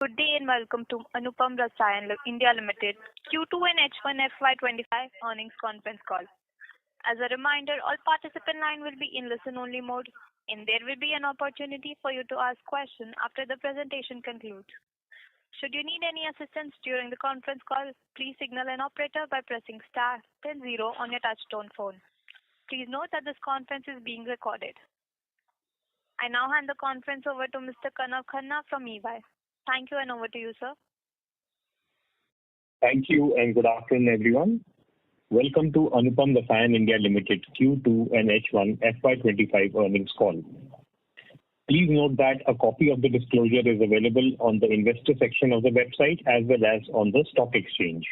Good day and welcome to Anupam Rasayan India Limited Q2 and H1 FY25 earnings conference call. As a reminder, all participant line will be in listen-only mode, and there will be an opportunity for you to ask questions after the presentation concludes. Should you need any assistance during the conference call, please signal an operator by pressing star then 0 on your touch-tone phone. Please note that this conference is being recorded. I now hand the conference over to Mr. Kanav Khanna from EY. Thank you and over to you, sir. Thank you and good afternoon, everyone. Welcome to Anupam Rasayan India Limited Q2 and H1 FY25 earnings call. Please note that a copy of the disclosure is available on the investor section of the website as well as on the stock exchange.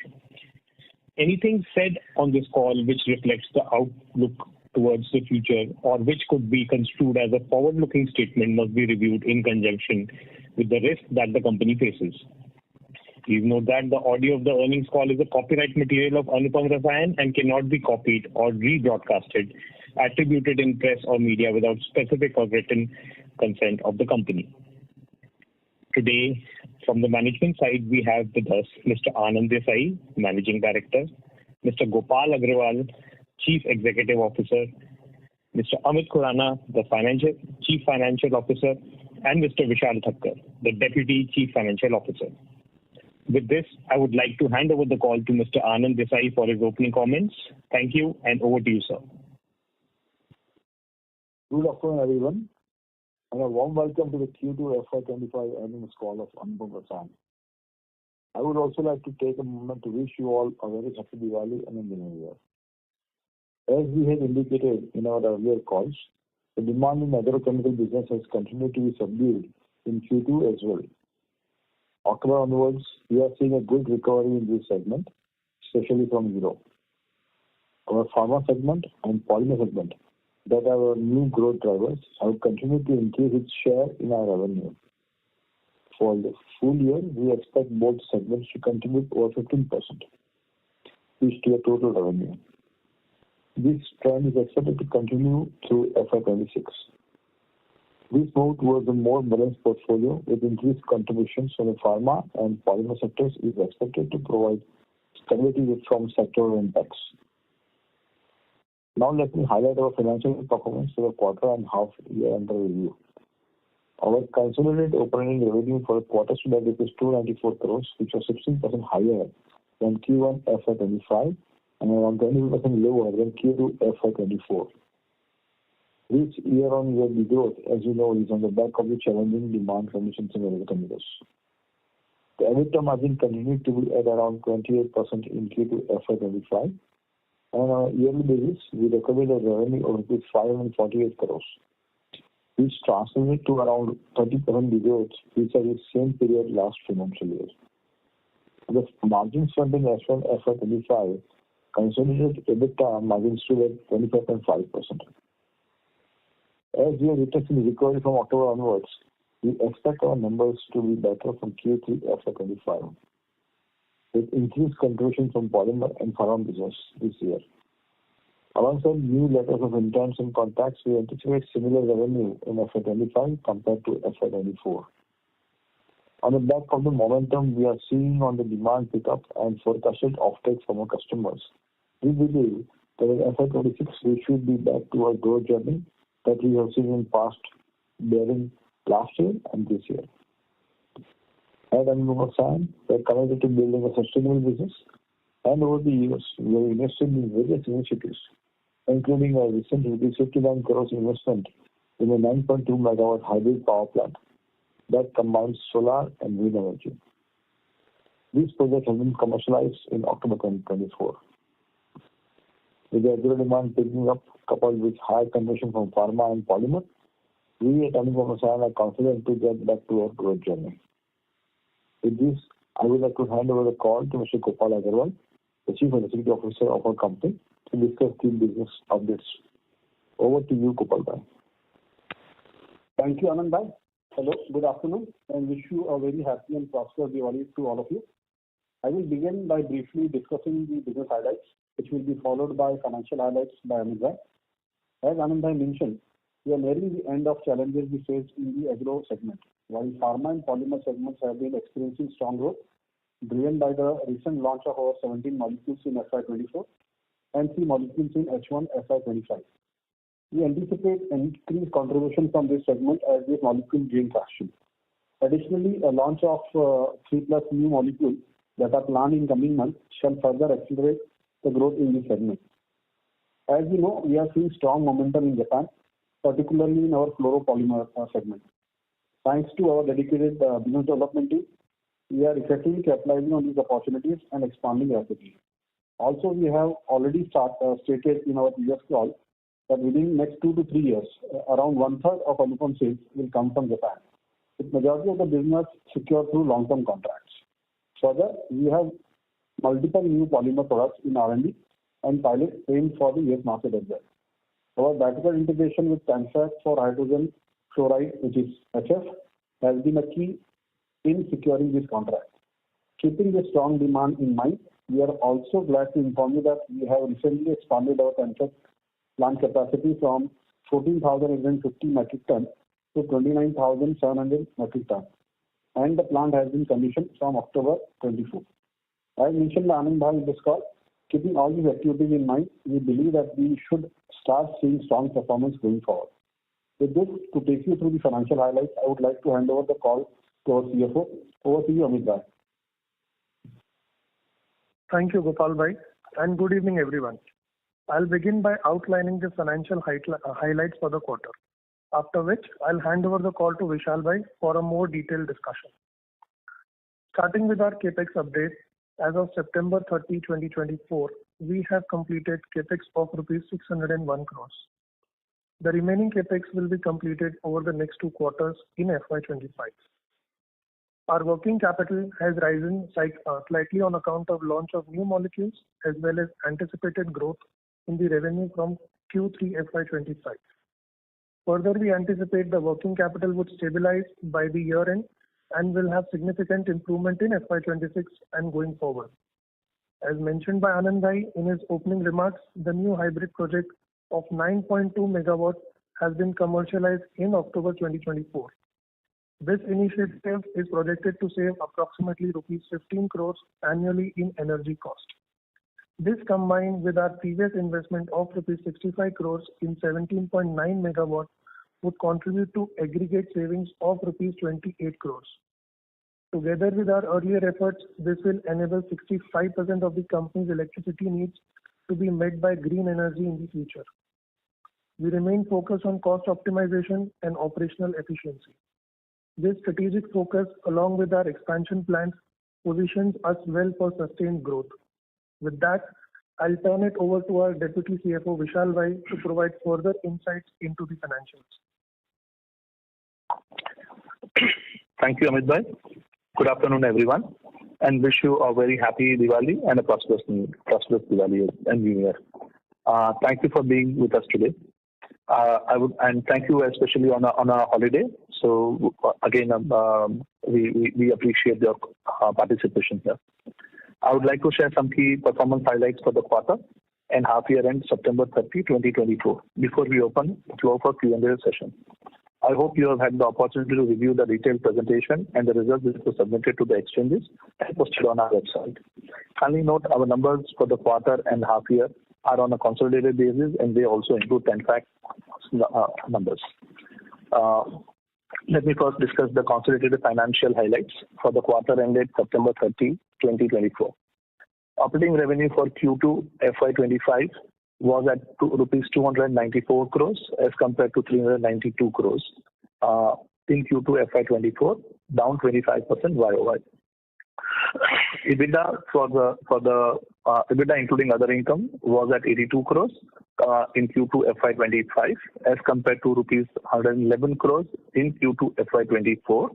Anything said on this call which reflects the outlook towards the future or which could be construed as a forward-looking statement must be reviewed in conjunction with the risk that the company faces. Please note that the audio of the earnings call is a copyright material of Anupam Rasayan and cannot be copied or rebroadcasted, attributed in press or media without specific or written consent of the company. Today, from the management side, we have with us Mr. Anand Desai, Managing Director, Mr. Gopal Agrawal, Chief Executive Officer, Mr. Amit Khurana, the Chief Financial Officer, and Mr. Vishal Thakkar, the Deputy Chief Financial Officer. With this, I would like to hand over the call to Mr. Anand Desai for his opening comments. Thank you and over to you, sir. Good afternoon, everyone, and a warm welcome to the Q2 FY25 earnings call of Anupam Rasayan. I would also like to take a moment to wish you all a very happy Diwali and a new year. As we had indicated in our earlier calls, the demand in agrochemical business has continued to be subdued in Q2 as well. October onwards, we are seeing a good recovery in this segment, especially from Europe. Our pharma segment and polymer segment, that are our new growth drivers, have continued to increase its share in our revenue. For the full year, we expect both segments to contribute over 15%, each to a total revenue. This trend is expected to continue through FY26. This move towards a more balanced portfolio with increased contributions from the pharma and polymer sectors is expected to provide stability from sectoral impacts. Now let me highlight our financial performance for the quarter and half year under review. Our consolidated operating revenue for the quarter stood at rupees 294 crores, which was 16% higher than Q1 FY25 and around 20% lower than Q2 FY24. This year-on-year degrowth, as you know, is on the back of the challenging demand conditions in agrochemicals. The EBITDA margin continued to be at around 28% in Q2 FY25, and on a yearly basis, we recorded a revenue of 548 crores, which translated to around 30% degrowth, which are the same period last financial year. The margins front in H1 FY25, consolidated EBITDA margin stood at 25.5%. As we are witnessing recovery from October onwards, we expect our numbers to be better from Q3 FY25, with increased contribution from polymer and pharma business this year. Alongside new letters of intent and contacts, we anticipate similar revenue in FY25 compared to FY24. On the back of the momentum we are seeing on the demand pickup and forecasted offtake from our customers, we believe that in FY26 we should be back to our growth journey that we have seen in past during last year and this year. At Anupam Rasayan, we are committed to building a sustainable business, and over the years we have invested in various initiatives, including a recent rupees 59 crores investment in a 9.2 megawatt hybrid power plant that combines solar and wind energy. This project has been commercialized in October 2024. With the agro demand picking up, coupled with high conversion from pharma and polymer, we at Anupam Rasayan are confident to get back to our growth journey. With this, I would like to hand over the call to Mr. Gopal Agrawal, the Chief Executive Officer of our company, to discuss key business updates. Over to you, Gopal bhai. Thank you, Anand bhai. Hello, good afternoon, and wish you a very happy and prosperous Diwali to all of you. I will begin by briefly discussing the business highlights, which will be followed by financial highlights by Anand bhai. As Anand bhai mentioned, we are nearing the end of challenges we faced in the agro segment, while pharma and polymer segments have been experiencing strong growth, driven by the recent launch of over 17 molecules in FY24 and 3 molecules in H1 FY25. We anticipate an increased contribution from this segment as this molecule gain traction. Additionally, a launch of 3+ new molecules that are planned in coming months shall further accelerate the growth in this segment. As you know, we are seeing strong momentum in Japan, particularly in our fluoropolymer segment. Thanks to our dedicated business development team, we are effectively capitalizing on these opportunities and expanding rapidly. Also, we have already stated in our previous call that within the next 2 to 3 years, around 1/3 of Anupam sales will come from Japan, with majority of the business secured through long-term contracts. Further, we have multiple new polymer products in R&D and pilot aimed for the US market as well. Our backward integration with TANFAC for hydrogen fluoride, which is HF, has been a key in securing this contract. Keeping the strong demand in mind, we are also glad to inform you that we have recently expanded our TANFAC plant capacity from 14,850 metric tons to 29,700 metric tons, and the plant has been commissioned from October 24. As mentioned by Anand Bhai in this call, keeping all these activities in mind, we believe that we should start seeing strong performance going forward. With this, to take you through the financial highlights, I would like to hand over the call to our CFO. Over to you, Amit Bhai. Thank you, Gopal Bhai, and good evening, everyone. I'll begin by outlining the financial highlights for the quarter, after which I'll hand over the call to Vishal Bhai for a more detailed discussion. Starting with our CAPEX update, as of September 30, 2024, we have completed CAPEX of rupees 601 crores. The remaining CAPEX will be completed over the next 2 quarters in FY25. Our working capital has risen slightly on account of launch of new molecules as well as anticipated growth in the revenue from Q3 FY25. Further, we anticipate the working capital would stabilize by the year end and will have significant improvement in FY26 and going forward. As mentioned by Anand Bhai in his opening remarks, the new hybrid project of 9.2 MW has been commercialized in October 2024. This initiative is projected to save approximately rupees 15 crores annually in energy cost. This combined with our previous investment of rupees 65 crores in 17.9 MW would contribute to aggregate savings of rupees 28 crores. Together with our earlier efforts, this will enable 65% of the company's electricity needs to be met by green energy in the future. We remain focused on cost optimization and operational efficiency. This strategic focus, along with our expansion plans, positions us well for sustained growth. With that, I'll turn it over to our Deputy CFO, Vishal Bhai, to provide further insights into the financials. Thank you, Amit Bhai. Good afternoon, everyone, and wish you a very happy Diwali and a prosperous Diwali and New Year. Thank you for being with us today. And thank you especially on a holiday. So again, we appreciate your participation here. I would like to share some key performance highlights for the quarter and half year end September 30, 2024 before we open the floor for Q&A session. I hope you have had the opportunity to review the detailed presentation and the results which were submitted to the exchanges and posted on our website. Kindly note our numbers for the quarter and half year are on a consolidated basis and they also include TANFAC numbers. Let me first discuss the consolidated financial highlights for the quarter ended September 30, 2024. Operating revenue for Q2 FY25 was at rupees 294 crores as compared to 392 crores in Q2 FY24, down 25% YOY. EBITDA for the EBITDA including other income was at 82 crores in Q2 FY25 as compared to rupees 111 crores in Q2 FY24,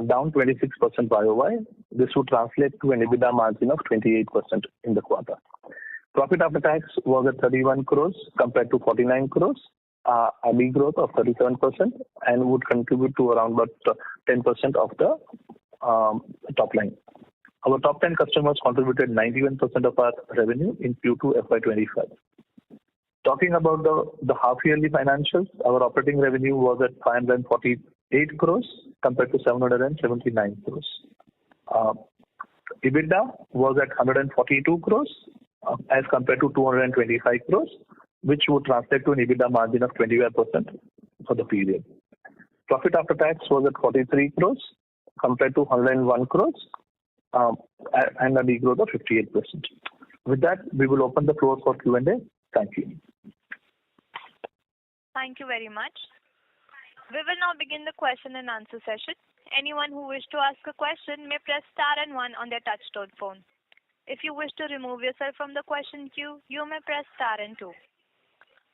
down 26% YOY. This would translate to an EBITDA margin of 28% in the quarter. Profit after tax was at 31 crores compared to 49 crores, a degrowth of 37%, and would contribute to around about 10% of the top line. Our top 10 customers contributed 91% of our revenue in Q2 FY25. Talking about the half-yearly financials, our operating revenue was at 548 crores compared to 779 crores. EBITDA was at 142 crores as compared to 225 crores, which would translate to an EBITDA margin of 25% for the period. Profit after tax was at 43 crores compared to 101 crores and a degrowth of 58%. With that, we will open the floor for Q&A. Thank you. Thank you very much. We will now begin the question and answer session. Anyone who wishes to ask a question may press star and one on their touchtone phone. If you wish to remove yourself from the question queue, you may press star and two.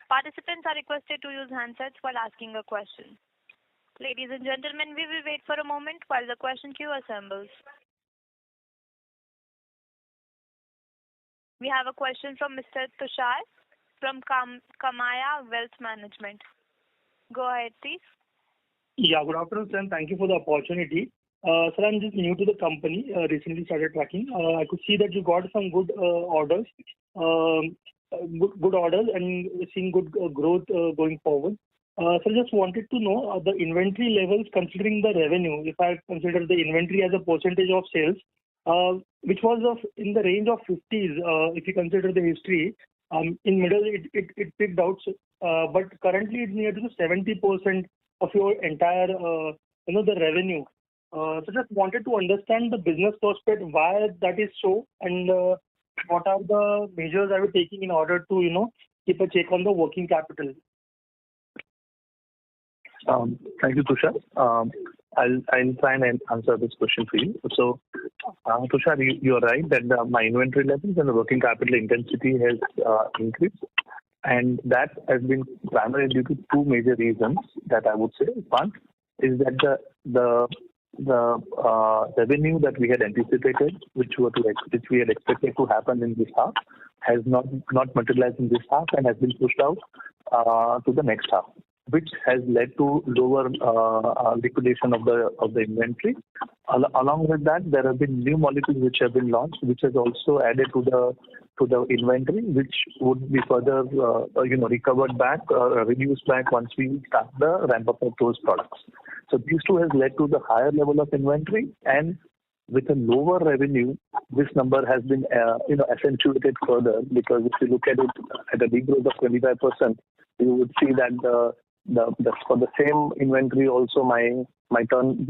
Participants are requested to use handsets while asking a question. Ladies and gentlemen, we will wait for a moment while the question queue assembles. We have a question from Mr. Tushar from Kamaya Wealth Management. Go ahead, please. Yeah, good afternoon, sir, and thank you for the opportunity. Sir, I'm just new to the company, recently started tracking. I could see that you got some good orders, good orders, and seeing good growth going forward. So just wanted to know the inventory levels considering the revenue. If I consider the inventory as a percentage of sales, which was in the range of 50s, if you consider the history, in middle it peaked out, but currently it's near to the 70% of your entire, the revenue. So just wanted to understand the business perspective, why that is so, and what are the measures are we taking in order to, keep a check on the working capital. Thank you, Tushar. I'll try and answer this question for you. So, Tushar, you're right that my inventory levels and the working capital intensity has increased. And that has been primarily due to two major reasons that I would say. One is that the revenue that we had anticipated, which we had expected to happen in this half, has not materialized in this half and has been pushed out to the next half, which has led to lower liquidation of the inventory. Along with that, there have been new molecules which have been launched, which has also added to the inventory, which would be further recovered back or reduced back once we start the ramp up of those products. So these two has led to the higher level of inventory, and with a lower revenue, this number has been accentuated further, because if you look at it at a degrowth of 25%, you would see that for the same inventory also my turn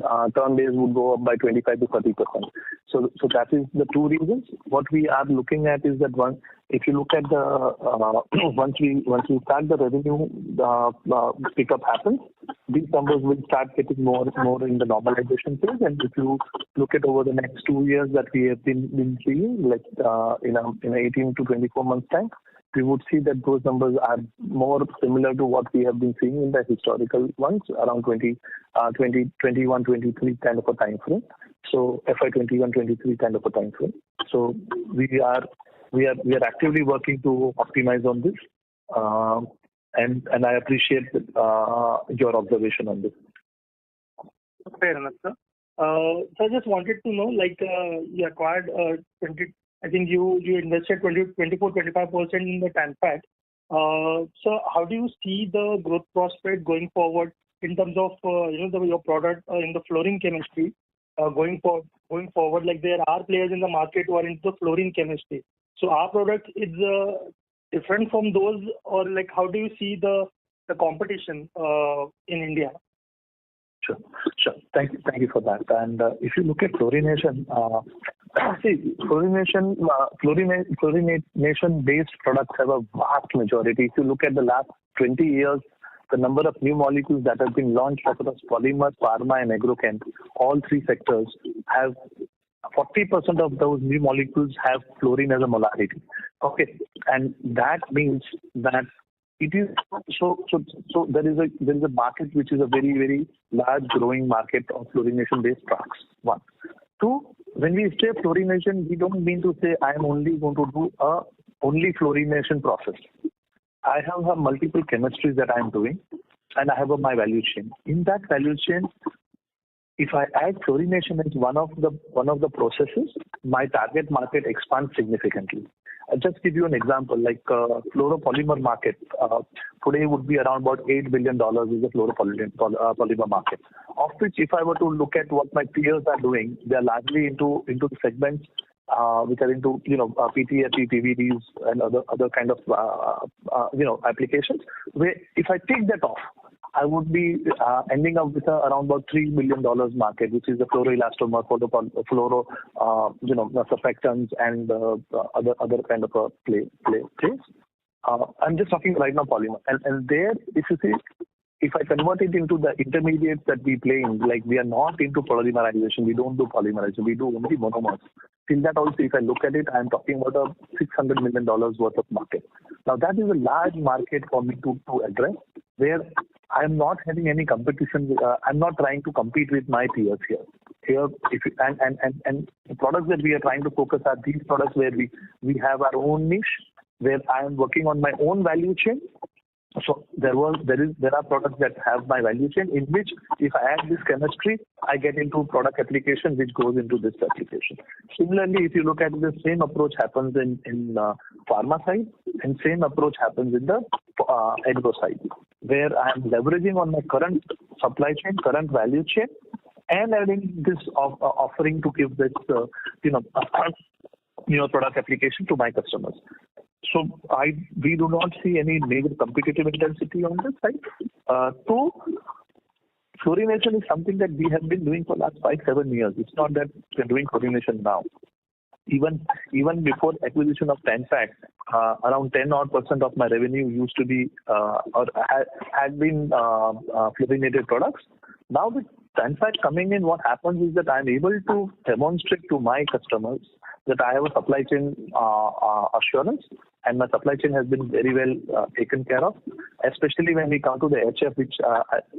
days would go up by 25 to 30%. So that is the two reasons. What we are looking at is that if you look at the once we start the revenue pickup happens, these numbers will start getting more in the normalization phase. And if you look at over the next 2 years that we have been seeing, like in 18 to 24 months time, we would see that those numbers are more similar to what we have been seeing in the historical ones, around 21, 23 kind of a time frame. So FY21, 23 kind of a time frame. So we are actively working to optimize on this, and I appreciate your observation on this. Fair enough, sir. So I just wanted to know, you acquired I think you invested 24-25% in the TANPAT. So how do you see the growth prospect going forward in terms of your product in the fluorine chemistry going forward? Like, there are players in the market who are into the fluorine chemistry. So our product is different from those, or like how do you see the competition in India? Sure. Thank you for that. And if you look at fluorination, fluorination-based products have a vast majority. If you look at the last 20 years, the number of new molecules that have been launched across polymer, pharma, and agrochem, all three sectors have 40% of those new molecules have fluorine as a molarity. Okay, and that means that it is so there is a market which is a very, very large growing market of fluorination based products. One. Two, when we say fluorination, we don't mean to say I am only going to do only fluorination process. I have multiple chemistries that I am doing, and I have my value chain. In that value chain, if I add fluorination as one of the processes, my target market expands significantly. I'll just give you an example, like fluoropolymer market today would be around about $8 billion is the fluoropolymer market, of which if I were to look at what my peers are doing, they are largely into the segments which are into PTFE, PVDs and other kind of applications. Where if I take that off, I would be ending up with around about $3 million market, which is the fluoroelastomer, fluoro surfactants and other kind of a place. I'm just talking right now polymer, and there if you see. If I convert it into the intermediates that we play in, like we are not into polymerization, we don't do polymerization, we do only monomers. In that also, if I look at it, I'm talking about a $600 million worth of market. Now that is a large market for me to address, where I'm not having any competition. I'm not trying to compete with my peers here. And the products that we are trying to focus are these products where we have our own niche, where I am working on my own value chain. So there are products that have my value chain in which if I add this chemistry, I get into product application which goes into this application. Similarly, if you look at the same approach happens in pharma side and same approach happens in the agro side, where I am leveraging on my current supply chain, current value chain, and adding this offering to give this product application to my customers. So we do not see any major competitive intensity on this side. Two, fluorination is something that we have been doing for the last 5-7 years. It's not that we're doing fluorination now. Even before acquisition of Tanfac, around 10% of my revenue used to be or had been fluorinated products. Now with Tanfac coming in, what happens is that I'm able to demonstrate to my customers that I have a supply chain assurance, and my supply chain has been very well taken care of, especially when we come to the HF, which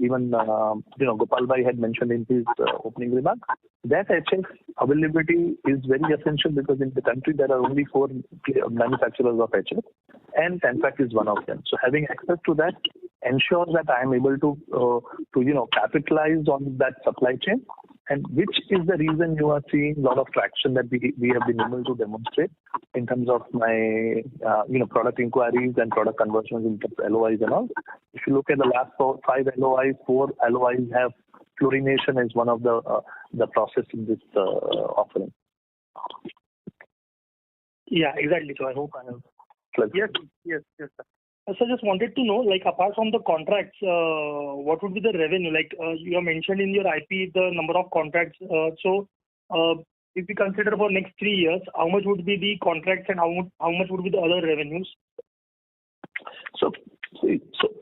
even Gopal Bhai had mentioned in his opening remark. That HF availability is very essential because in the country there are only 4 manufacturers of HF, and Tanfac is one of them. So having access to that ensures that I am able to capitalize on that supply chain, and which is the reason you are seeing a lot of traction that we have been able to demonstrate in terms of my product inquiries and product conversions in terms of LOIs and all. If you look at the last 5 LOIs, 4 LOIs have fluorination as one of the process in this offering. Yeah, exactly. So I hope I have. Yes, sir. So just wanted to know, like apart from the contracts, what would be the revenue? Like you have mentioned in your IP the number of contracts. So if we consider for next 3 years, how much would be the contracts and how much would be the other revenues? So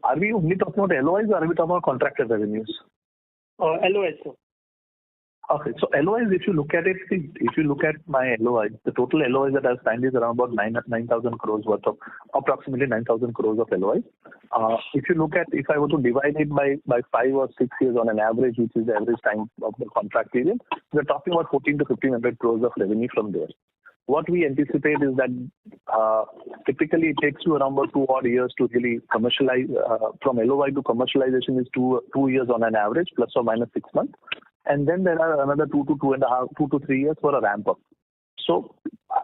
are we only talking about LOIs or are we talking about contracted revenues? LOIs, sir. Okay, so LOIs, if you look at it, if you look at my LOIs, the total LOIs that I've signed is around about 9,000 crores worth of, approximately 9,000 crores of LOIs. If you look at, if I were to divide it by 5 or 6 years on an average, which is the average time of the contract period, we're talking about 14 to 1,500 crores of revenue from there. What we anticipate is that typically it takes you around about 2 odd years to really commercialize. From LOI to commercialization is 2 years on an average, plus or minus 6 months. And then there are another 2 to 3 years for a ramp up. So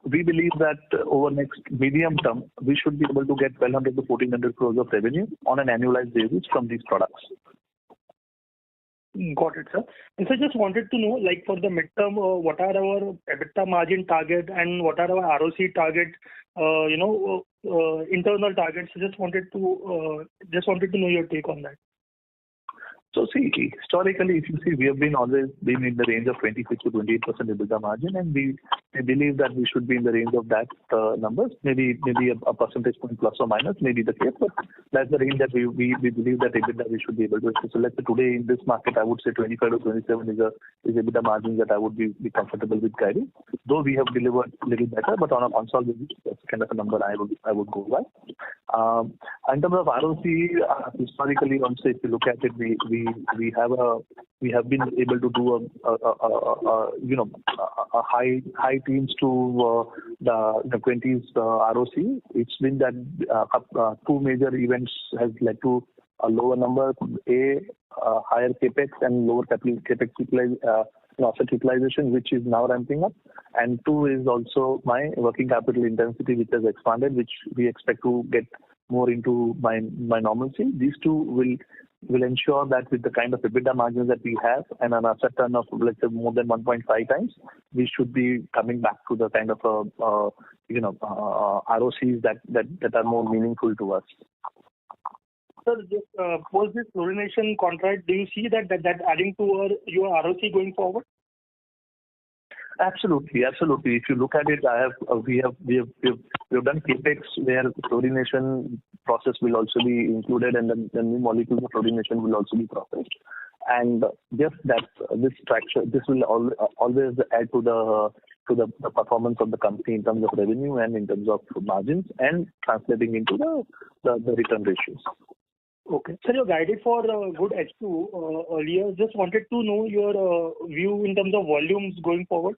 we believe that over next medium term, we should be able to get 1,200 to 1,400 crores of revenue on an annualized basis from these products. Got it, sir. And so just wanted to know, like for the midterm, what are our EBITDA margin target and what are our ROC target, internal targets. So just wanted to know your take on that. So see, historically, if you see, we have always been in the range of 26 to 28% EBITDA margin, and we believe that we should be in the range of that numbers. Maybe a percentage point plus or minus may be the case, but that's the range that we believe that EBITDA we should be able to achieve. So let's say today in this market, I would say 25 to 27 is EBITDA margin that I would be comfortable with guiding. Though we have delivered a little better, but on a consolidated basis, that's kind of a number I would go by. In terms of ROC, historically, also if you look at it, we have been able to do a high teens to the 20s ROC. It's been that 2 major events has led to a lower number, higher capex and lower capex asset utilization, which is now ramping up, and two is also my working capital intensity, which has expanded, which we expect to get more into my normalcy. These two will ensure that with the kind of EBITDA margins that we have and an asset turn of, let's say, more than 1.5 times, we should be coming back to the kind of ROCs that are more meaningful to us. Sir, just post this fluorination contract, do you see that adding to your ROC going forward? Absolutely. If you look at it, we have done capex where fluorination process will also be included, and then the new molecules of fluorination will also be processed. And just that this will always add to the performance of the company in terms of revenue and in terms of margins, and translating into the return ratios. Okay. Sir, you guided for good H2 earlier. Just wanted to know your view in terms of volumes going forward.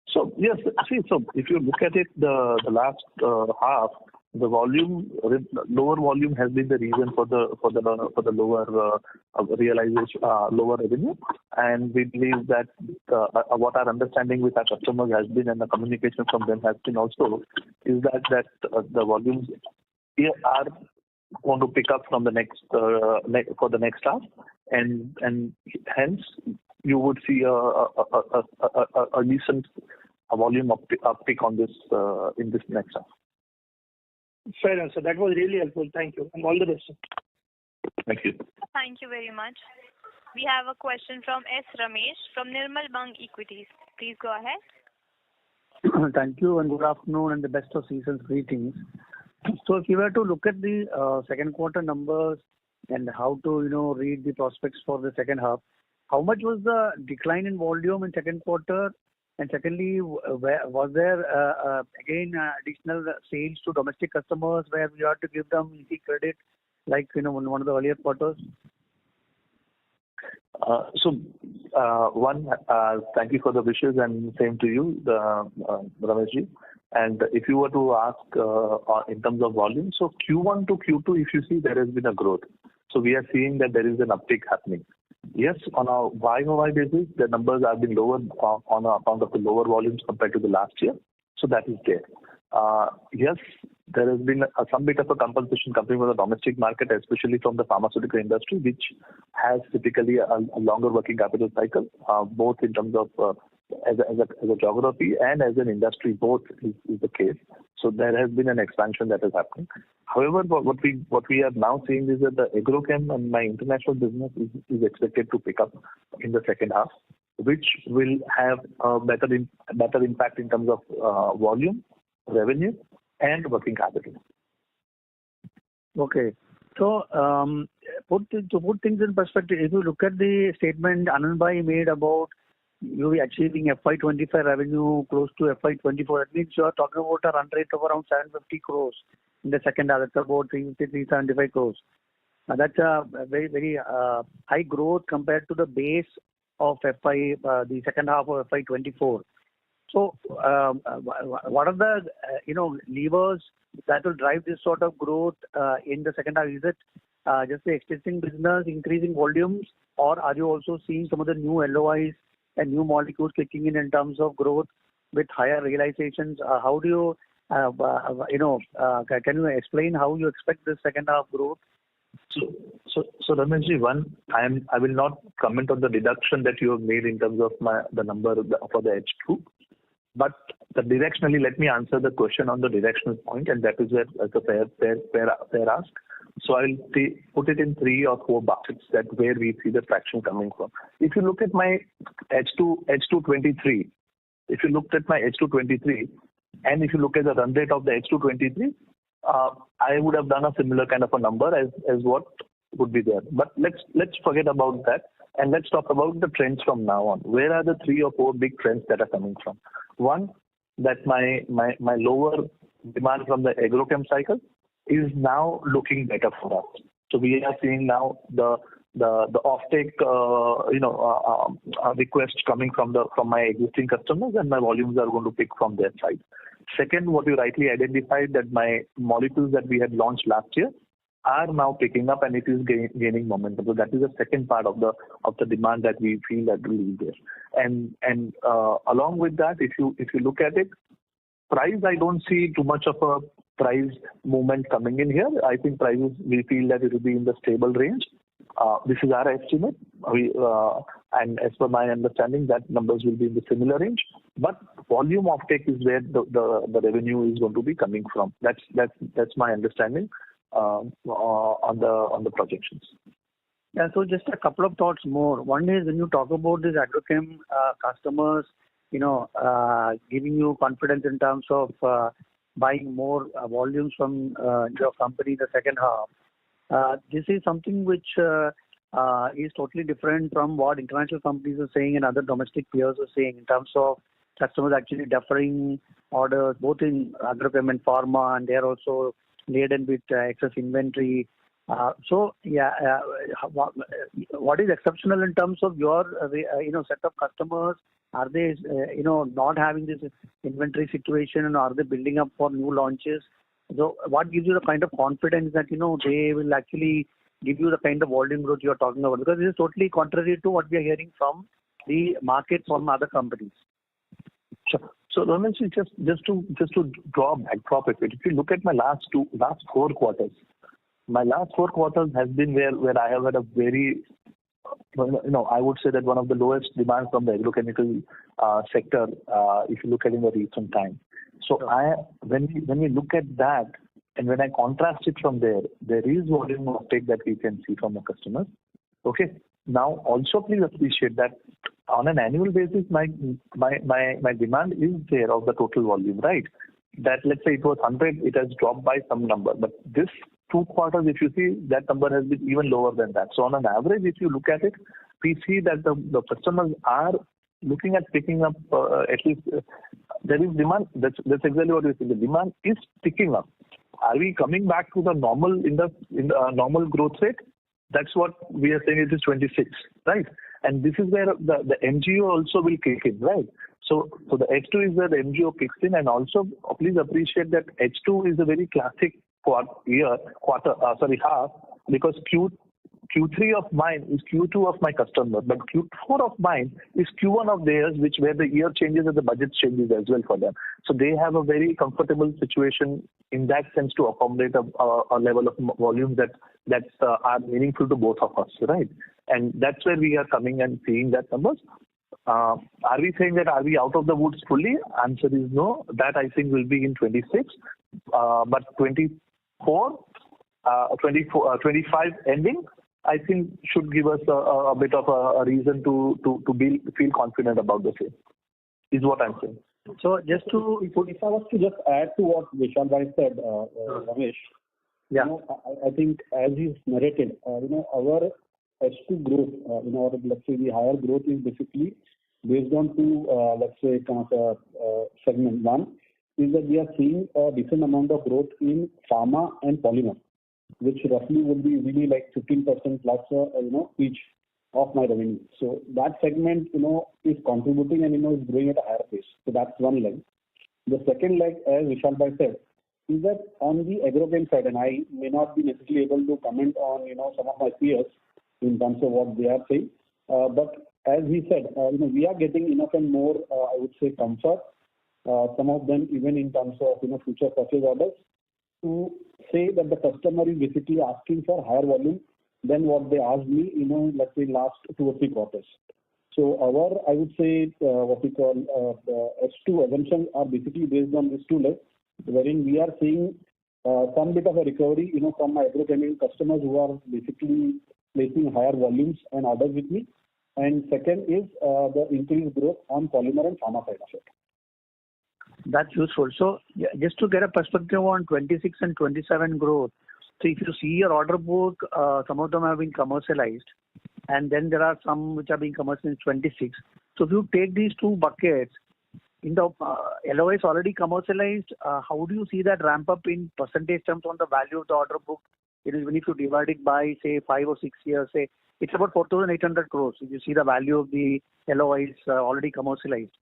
So yes, so if you look at it, the last half, the lower volume has been the reason for the lower realization, lower revenue, and we believe that what our understanding with our customers has been, and the communication from them has been also, is that the volumes here are going to pick up from the next for the next half, and hence you would see a decent volume uptick on this in this next half. Fair answer. That was really helpful. Thank you, and all the best. Thank you. Thank you very much. We have a question from S. Ramesh from Nirmal Bang Equities. Please go ahead. Thank you, and good afternoon, and the best of season's greetings. So if you were to look at the second quarter numbers and how to read the prospects for the second half, how much was the decline in volume in second quarter? And secondly, was there again additional sales to domestic customers where we had to give them easy credit, like in one of the earlier quarters? Thank you for the wishes, and same to you, Rameshji. And if you were to ask in terms of volume, so Q1 to Q2, if you see, there has been a growth. So we are seeing that there is an uptick happening. Yes, on a YOY basis, the numbers have been lower on account of the lower volumes compared to the last year. So that is there. Yes, there has been some bit of a compensation coming from the domestic market, especially from the pharmaceutical industry, which has typically a longer working capital cycle, both in terms of as a geography and as an industry, both is the case. So there has been an expansion that is happening. However, what we are now seeing is that the agrochem and my international business is expected to pick up in the second half, which will have a better impact in terms of volume, revenue, and working capital. Okay. So to put things in perspective, if you look at the statement Anandbhai made about you achieving FY25 revenue close to FY24, that means you are talking about a run rate of around 750 crores in the second half. That's about 375 crores. That's a very, very high growth compared to the base of the second half of FY24. So what are the levers that will drive this sort of growth in the second half? Is it just the existing business increasing volumes, or are you also seeing some of the new LOIs and new molecules kicking in terms of growth with higher realizations? How do you can you explain how you expect this second half growth? So Rameshji, I will not comment on the deduction that you have made in terms of the number for the H2. But directionally, let me answer the question on the directional point, and that is where it's a fair ask. So I'll put it in 3 or 4 buckets that where we see the traction coming from. If you look at my H223, and if you look at the run rate of the H223, I would have done a similar kind of a number as what would be there. But let's forget about that, and let's talk about the trends from now on. Where are the 3 or 4 big trends that are coming from? One, that my lower demand from the agrochem cycle is now looking better for us. So we are seeing now the offtake requests coming from my existing customers, and my volumes are going to pick from their side. Second, what you rightly identified, that my molecules that we had launched last year are now picking up and it is gaining momentum. So that is the second part of the demand that we feel that will be there. And along with that, if you look at it, price, I don't see too much of a price movement coming in here. I think prices, we feel that it will be in the stable range. This is our estimate. And as per my understanding, that numbers will be in the similar range. But volume offtake is where the revenue is going to be coming from. That's my understanding on the projections. Yeah, so just a couple of thoughts more. One is when you talk about these agrochem customers, giving you confidence in terms of buying more volumes from your company in the second half. This is something which is totally different from what international companies are saying and other domestic peers are saying in terms of customers actually deferring orders both in agrochem and pharma, and they're also laden with excess inventory. What is exceptional in terms of your set of customers? Are they not having this inventory situation, and are they building up for new launches? So what gives you the kind of confidence that they will actually give you the kind of volume growth you are talking about? Because this is totally contrary to what we are hearing from the market from other companies. Sure. So Ramesh, just to draw a backdrop of it, if you look at my last 4 quarters, my last 4 quarters has been where I have had a very, I would say that one of the lowest demand from the agrochemical sector, if you look at in the recent time. So when we look at that, and when I contrast it from there is volume offtake that we can see from the customers. Okay. Now also please appreciate that on an annual basis, my demand is there of the total volume, right? That let's say it was 100, it has dropped by some number, but this 2 quarters, if you see, that number has been even lower than that. So on an average, if you look at it, we see that the customers are looking at picking up at least there is demand. That's exactly what we see. The demand is picking up. Are we coming back to the normal in the normal growth rate? That's what we are saying. It is 26, right? And this is where the MGO also will kick in, right? So the H2 is where the MGO kicks in, and also please appreciate that H2 is a very classic half, because Q3 of mine is Q2 of my customer, but Q4 of mine is Q1 of theirs, where the year changes and the budget changes as well for them. So they have a very comfortable situation in that sense to accommodate a level of volume that are meaningful to both of us, right? And that's where we are coming and seeing that numbers. Are we saying that are we out of the woods fully? Answer is no. That I think will be in 26, but 24, 25 ending, I think should give us a bit of a reason to feel confident about the same, is what I'm saying. So just if I was to just add to what Vishal Bhai said, Ramesh, yeah. I think as he's narrated, our H2 growth, let's say the higher growth is basically based on two, let's say kind of segment. One is that we are seeing a decent amount of growth in pharma and polymer, which roughly would be really like 15% plus, each of my revenue. So that segment, is contributing and, is growing at a higher pace. So that's one leg. The second leg, as Vishal Bhai said, is that on the agrochem side, and I may not be necessarily able to comment on, some of my peers in terms of what they are saying. But as he said, we are getting enough and more, I would say, comfort. Some of them even in terms of, future purchase orders, to say that the customer is basically asking for higher volume than what they asked me, let's say last 2 or 3 quarters. So our, I would say, what we call the H2 assumptions are basically based on these 2 legs, wherein we are seeing some bit of a recovery, from my agrochemical customers who are basically placing higher volumes and orders with me. And second is the increased growth on polymer and pharma side of it. That's useful. So just to get a perspective on 26 and 27 growth, so if you see your order book, some of them have been commercialized, and then there are some which are being commercialized in 26. So if you take these 2 buckets, in the LOIs already commercialized, how do you see that ramp up in percentage terms on the value of the order book? Even if you divide it by, say, 5 or 6 years, say, it's about 4,800 crores. If you see the value of the LOIs already commercialized.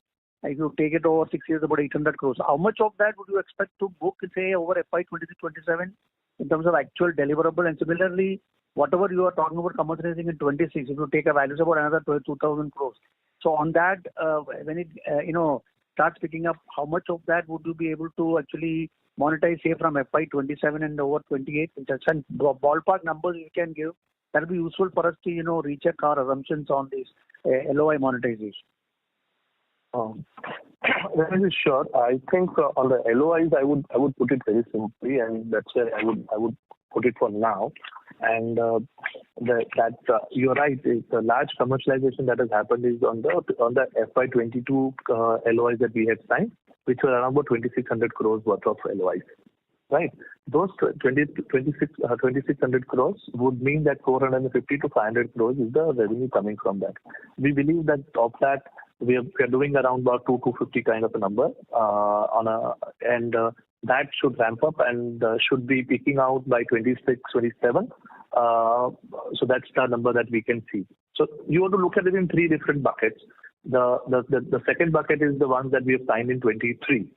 If you take it over 6 years, about 800 crores. How much of that would you expect to book, say, over FY26-27 in terms of actual deliverable. And similarly, whatever you are talking about commercializing in 26, if you take a value of about another 2,000 crores. So on that, when it starts picking up, how much of that would you be able to actually monetize, say, from FY27 and over 28? Just some ballpark numbers you can give. That will be useful for us to recheck our assumptions on this LOI monetization. Sure. I think on the LOIs, I would put it very simply, and that's where I would put it for now. And you're right. The large commercialization that has happened is on the FY22 LOIs that we had signed, which were around about 2,600 crores worth of LOIs. Right. Those 2,600 crores would mean that 450 to 500 crores is the revenue coming from that. We believe that of that, we are doing around about 250 kind of a number that should ramp up and should be peaking out by 26, 27. So that's the number that we can see. So you want to look at it in three different buckets. The second bucket is the ones that we have signed in 23,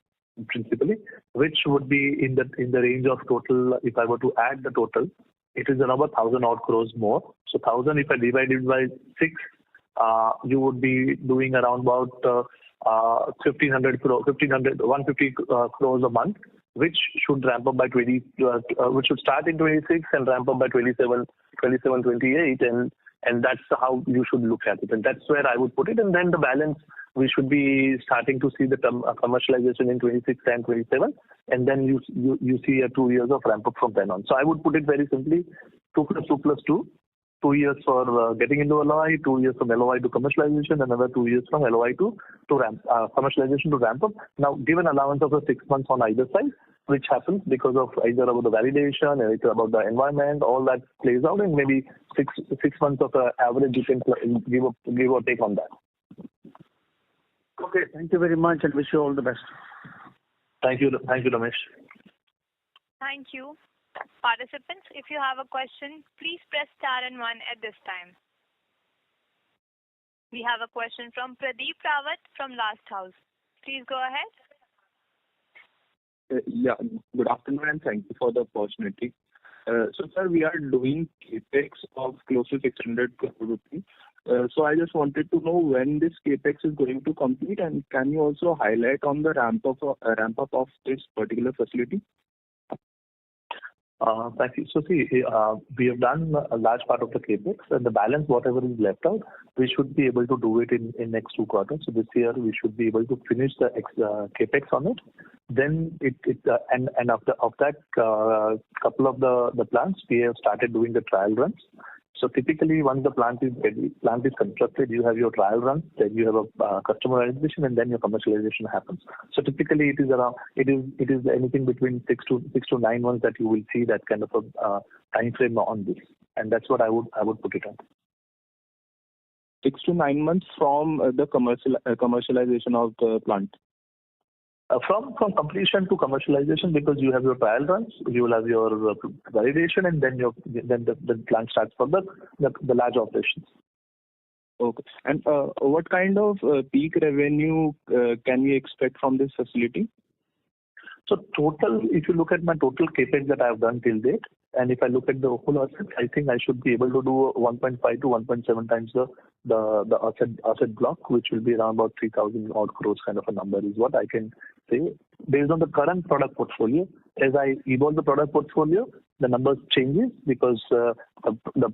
principally, which would be in the range of total. If I were to add the total, it is around 1,000 odd crores more. So 1,000, if I divide it by 6, you would be doing around about 150 crores a month, which should ramp up by which should start in 26 and ramp up by 27, 28, and that's how you should look at it. And that's where I would put it. And then the balance, we should be starting to see the commercialization in 26 and 27, and then you see 2 years of ramp up from then on. So I would put it very simply: 2 plus 2 plus 2. 2 years for getting into LOI, 2 years from LOI to commercialization, another 2 years from LOI to commercialization to ramp up. Now, give an allowance of 6 months on either side, which happens because of either about the validation, either about the environment, all that plays out, and maybe 6 months of average you can give or take on that. Okay, thank you very much, and wish you all the best. Thank you, Ramesh. Thank you. Participants, if you have a question, please press star and 1 at this time. We have a question from Pradeep Rawat from Last House. Please go ahead. Yeah, good afternoon and thank you for the opportunity. So, sir, we are doing capex of close to 600 crore rupees. So I just wanted to know when this capex is going to complete, and can you also highlight on the ramp up of this particular facility? Thank you. So see, we have done a large part of the capex, and the balance, whatever is left out, we should be able to do it in next 2 quarters. So this year we should be able to finish the capex on it. Then and after of that, couple of the plants, we have started doing the trial runs. So typically, once the plant is ready, plant is constructed, you have your trial run, then you have a customer validation, and then your commercialization happens. So typically, it is anything between 6 to 9 months that you will see that kind of a time frame on this, and that's what I would put it on. 6 to 9 months from the commercialization of the plant. From completion to commercialization, because you have your trial runs, you will have your validation, and then the plant starts for the large operations. Okay. And what kind of peak revenue can we expect from this facility? So total, if you look at my total capex that I have done till date, and if I look at the whole asset, I think I should be able to do 1.5 to 1.7 times the asset block, which will be around about 3,000 odd crores kind of a number is what I can say based on the current product portfolio. As I evolve the product portfolio, the numbers changes because the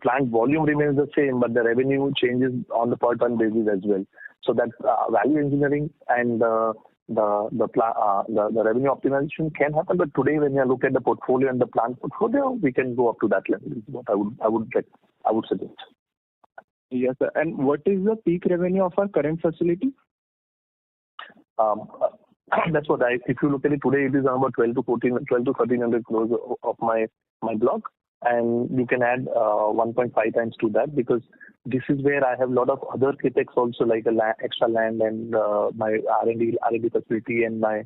plant volume remains the same, but the revenue changes on the per ton basis as well. So that value engineering and the revenue optimization can happen, but today when you look at the portfolio and the plant portfolio, we can go up to that level. Is what I would suggest. Yes, sir. And what is the peak revenue of our current facility? That's what if you look at it today, it is around 12 to 1300 crores of my block, and you can add 1.5 times to that, because this is where I have a lot of other capex also, like extra land and my R&D facility and my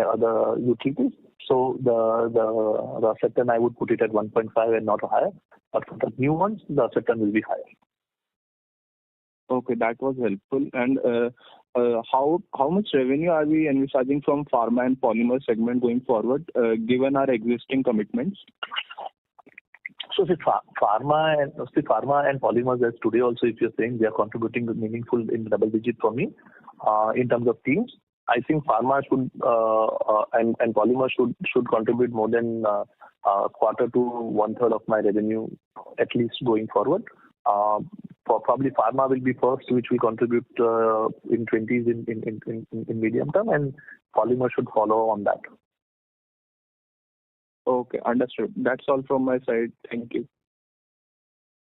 other utilities. So the asset turn I would put it at 1.5 and not higher. But for the new ones, the asset turn will be higher. Okay, that was helpful. And how much revenue are we envisaging from pharma and polymer segment going forward, given our existing commitments? So pharma and polymers, as today also, if you're saying they are contributing meaningful in double digit for me in terms of teams, I think pharma should and polymer should contribute more than quarter to one third of my revenue at least going forward. Probably pharma will be first, which will contribute in 20s in medium term, and polymer should follow on that. Okay, understood. That's all from my side. Thank you.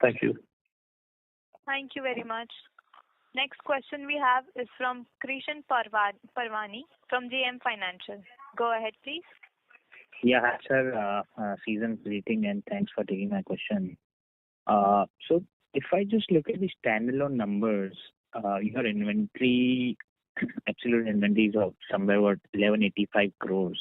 Thank you. Thank you very much. Next question we have is from Krishan Parvani from JM Financial. Go ahead, please. Yeah, hi, sir. Season greeting and thanks for taking my question. So if I just look at the standalone numbers, your inventory, absolute inventory is of somewhere about 1185 crores.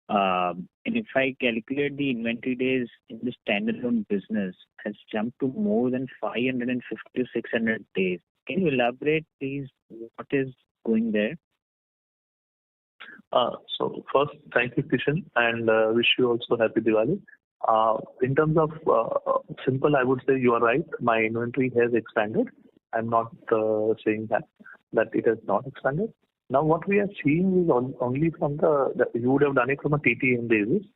And if I calculate the inventory days in the standalone business has jumped to more than 550 to 600 days. Can you elaborate, please, what is going there? So first, thank you, Kishan, and wish you also happy Diwali. In terms of simple, I would say you are right. My inventory has expanded. I'm not saying that it has not expanded. Now, what we are seeing is only from you would have done it from a TTM basis.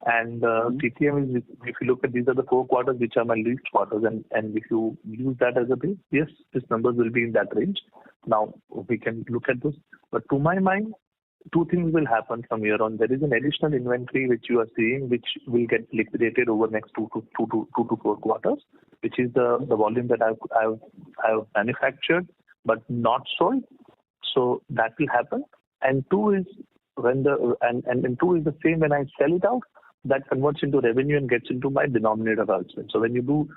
And TTM is, if you look at these are the 4 quarters which are my least quarters, and if you use that as a base, yes, these numbers will be in that range. Now, we can look at this. But to my mind, 2 things will happen from here on. There is an additional inventory which you are seeing, which will get liquidated over next 2 to 4 quarters, which is the volume that I've manufactured but not sold. So that will happen. And 2 is when and 2 is the same when I sell it out, that converts into revenue and gets into my denominator also. So when you do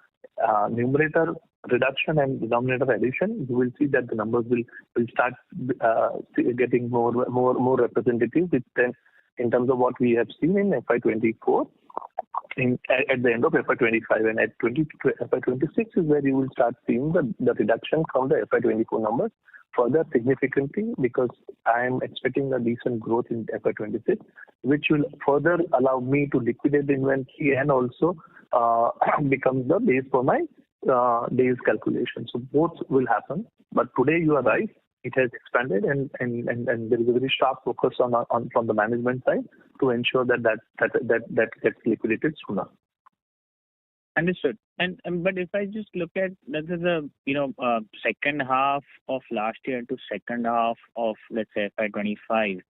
numerator reduction and denominator addition, you will see that the numbers will start getting more representative in terms of what we have seen in FY24 at the end of FY25, and at FY26 is where you will start seeing the reduction from the FY24 numbers further significantly, because I am expecting a decent growth in FY26, which will further allow me to liquidate the inventory and also become the base for my days calculation. So both will happen. But today you are right, it has expanded, and there is a very sharp focus on from the management side to ensure that gets liquidated sooner. Understood. But if I just look at that is a second half of last year to second half of, let's say, FY25,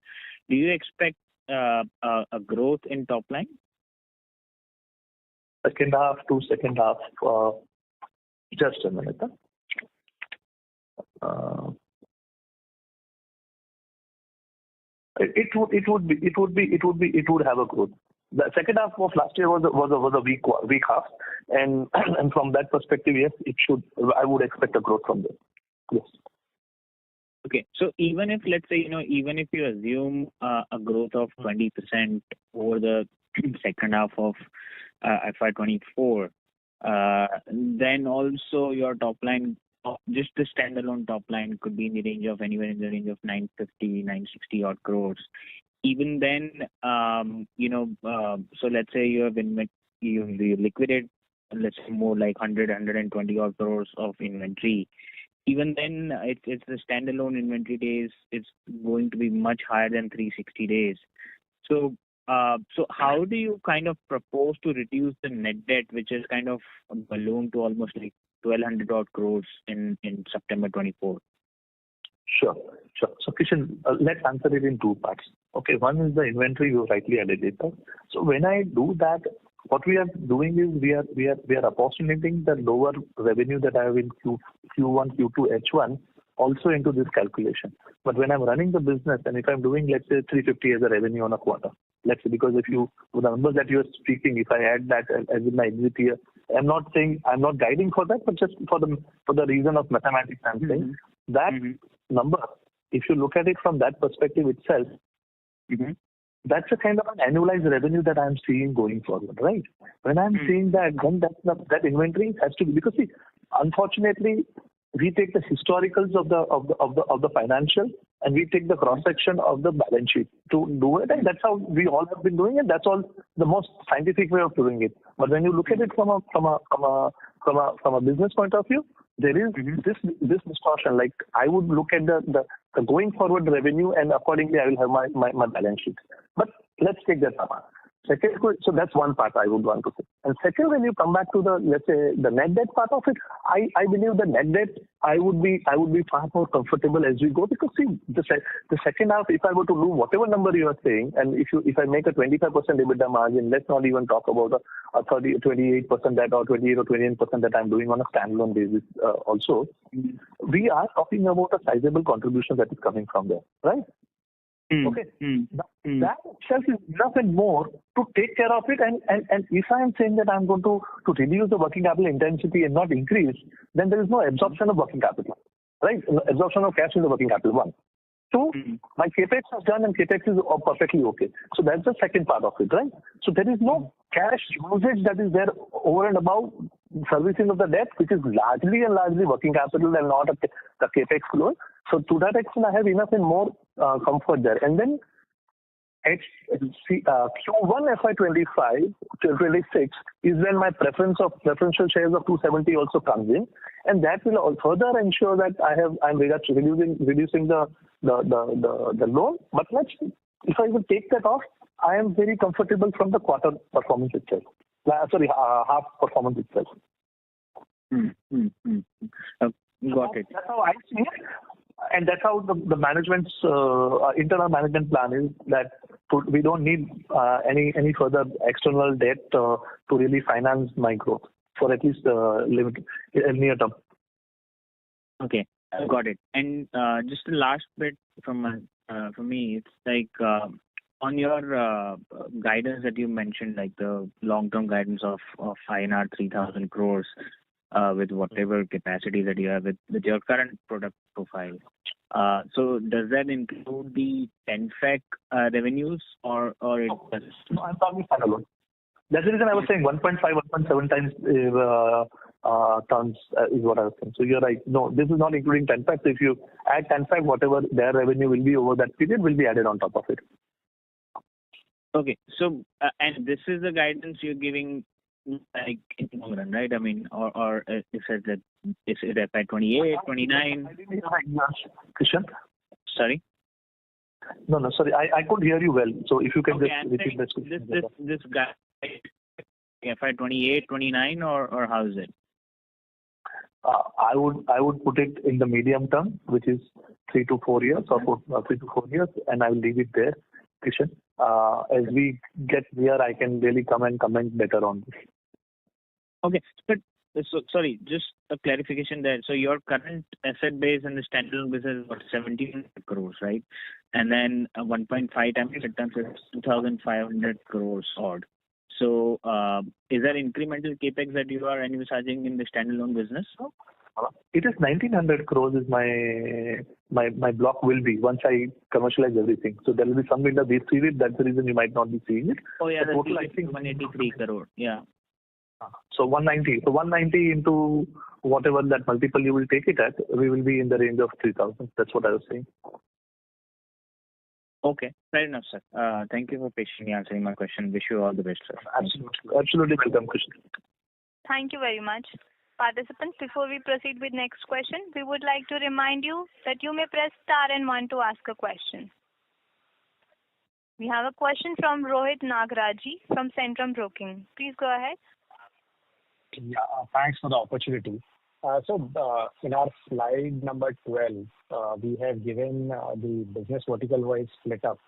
do you expect a growth in top line? Second half to second half. Just a minute. It would have a growth. The second half of last year was a weak half, and from that perspective, yes, it should. I would expect a growth from there. Yes. Okay, so even if, let's say, even if you assume a growth of 20% over the second half of FY24, then also your top line, just the standalone top line, could be in the range of anywhere in the range of 950, 960 odd crores. Even then, so let's say you liquidate, let's say more like 100, 120 odd crores of inventory. Even then, it's the standalone inventory days. It's going to be much higher than 360 days. So how do you kind of propose to reduce the net debt, which is kind of ballooned to almost like 1,200 odd crores in September 24? Sure. So Kishan, let's answer it in 2 parts. Okay, one is the inventory you rightly identified. So when I do that, what we are doing is we are apportioning the lower revenue that I have in Q1, Q2, H1 also into this calculation. But when I'm running the business, and if I'm doing, let's say, 350 as a revenue on a quarter, let's say, because if you, the numbers that you are speaking, if I add that as in my exit year, I'm not guiding for that, but just for the reason of mathematics, I'm saying that number, if you look at it from that perspective itself, that's a kind of an annualized revenue that I'm seeing going forward, right? When I'm seeing that, then that inventory has to be, because see, unfortunately, we take the historicals of the financial and we take the cross section of the balance sheet to do it, and that's how we all have been doing it. That's all the most scientific way of doing it. But when you look at it from a business point of view, there is this distortion. Like I would look at the going forward revenue, and accordingly I will have my balance sheet. But let's take that apart. Second, so that's one part I would want to say. And second, when you come back to the, let's say, the net debt part of it, I believe the net debt I would be far more comfortable as we go, because see the second half, if I were to do whatever number you are saying, and if I make a 25% EBITDA margin, let's not even talk about a 28% that or 28 or 28% that I'm doing on a standalone basis also. We are talking about a sizable contribution that is coming from there, right? Okay. That itself is enough and more to take care of it. And if I am saying that I'm going to reduce the working capital intensity and not increase, then there is no absorption of working capital, right? Absorption of cash in the working capital, one. Two, my capex is done and capex is perfectly okay. So that's the second part of it, right? So there is no cash usage that is there over and above servicing of the debt, which is largely working capital and not the capex loan. So to that extent, I have enough and more comfort there. And then Q1 FY25 to 26 is when my preferential shares of 270 also comes in, and that will further ensure that I'm reducing the loan. But if I will take that off, I am very comfortable from the quarter performance itself. Half performance itself. Got it. That's how I see it. And that's how the management's internal management plan is, that we don't need any further external debt to really finance my growth for at least near term. Okay, got it. And just the last bit from me, it's like on your guidance that you mentioned, like the long-term guidance of INR 3,000 crores. With whatever capacity that you have with your current product profile. So does that include the 10-fac revenues or it does? No, I'm talking standalone. That's the reason I was saying 1.5, 1.7 times tons is what I was saying. So you're right. No, this is not including 10-fac. So if you add 10-fac, whatever their revenue will be over that period will be added on top of it. Okay. So and this is the guidance you're giving, like in the long run, right? I mean, or is it that is it at 28, 29? Christian? Sorry? No, sorry. I couldn't hear you well. So if you can just repeat this guy, FY28, 29, or how is it? I would put it in the medium term, which is 3 to 4 years, or 3 to 4 years, and I will leave it there, Christian. As we get near, I can really come and comment better on this. Okay, but so sorry, just a clarification there. So your current asset base in the standalone business is what, 1,700 crores, right? And then 1.5 times returns is 2,500 crores odd. So is there incremental capex that you are envisaging in the standalone business? It is 1,900 crores is my block will be once I commercialize everything. So there will be some window we see it. That's the reason you might not be seeing it. Oh yeah, the total I think 183 crore. Yeah. So 190. So 190 into whatever that multiple you will take it at, we will be in the range of 3,000. That's what I was saying. Okay, fair enough, sir. Thank you for patiently answering my question. Wish you all the best, sir. Absolutely welcome, Krishna. Thank you very much. Participants, before we proceed with next question, we would like to remind you that you may press star and 1 to ask a question. We have a question from Rohit Nagraji from Centrum Broking. Please go ahead. Yeah, thanks for the opportunity. So in our slide number 12, we have given the business vertical-wise split up.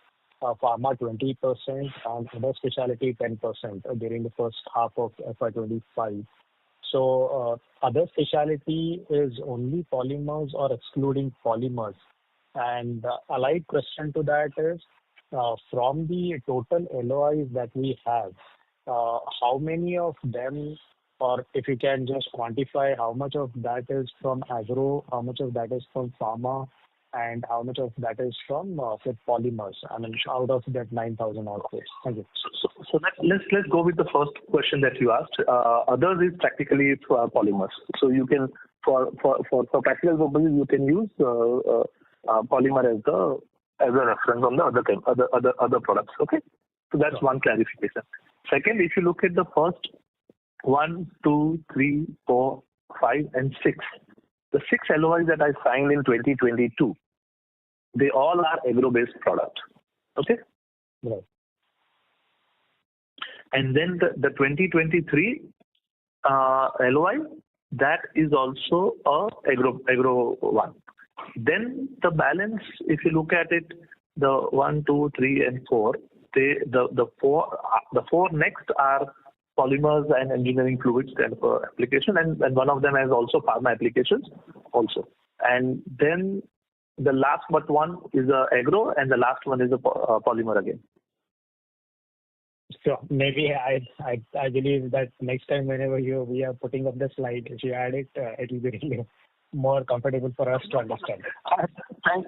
Pharma 20% and other specialty 10% during the first half of FY25. So other specialty is only polymers or excluding polymers? And allied question to that is, from the total LOIs that we have, how many of them, or if you can just quantify how much of that is from agro, how much of that is from pharma, and how much of that is from with polymers? I mean, out of that 9,000 odd crores. Thank you. So let's go with the first question that you asked. Others is practically polymers. So you can for practical purposes you can use polymer as a reference on the other products. Okay, so that's one clarification. Second, if you look at the first 1, 2, 3, 4, 5, and 6, the 6 LOIs that I signed in 2022, they all are agro-based products. Okay. Right. And then the 2023 LOI, that is also a agro one. Then the balance, if you look at it, the 1, 2, 3, and 4, the four next are polymers and engineering fluids kind of application, and one of them has also pharma applications also. And then the last but one is a agro, and the last one is a polymer again. So maybe I believe that next time whenever we are putting up the slide, if you add it, it will be really more comfortable for us to understand.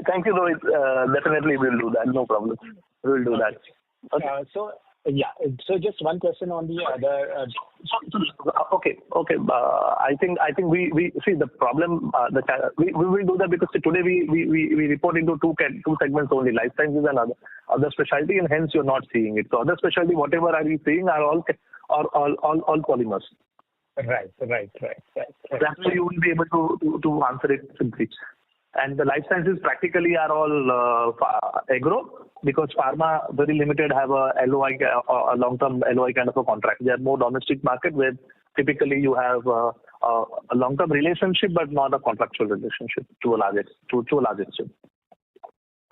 Thank you, Rohit. Definitely we'll do that. No problem. We'll do that. Okay. So just one question on the other. Okay. I think we see the problem. We will do that because today we report into two segments only: life sciences and other specialty, and hence you're not seeing it. So other specialty, whatever are we seeing, are all polymers. Right. That's why you will be able to answer it simply. And the life sciences practically are all agro, because pharma very limited have a LOI, a long-term LOI kind of a contract. They are more domestic market where typically you have a long-term relationship but not a contractual relationship to a large extent.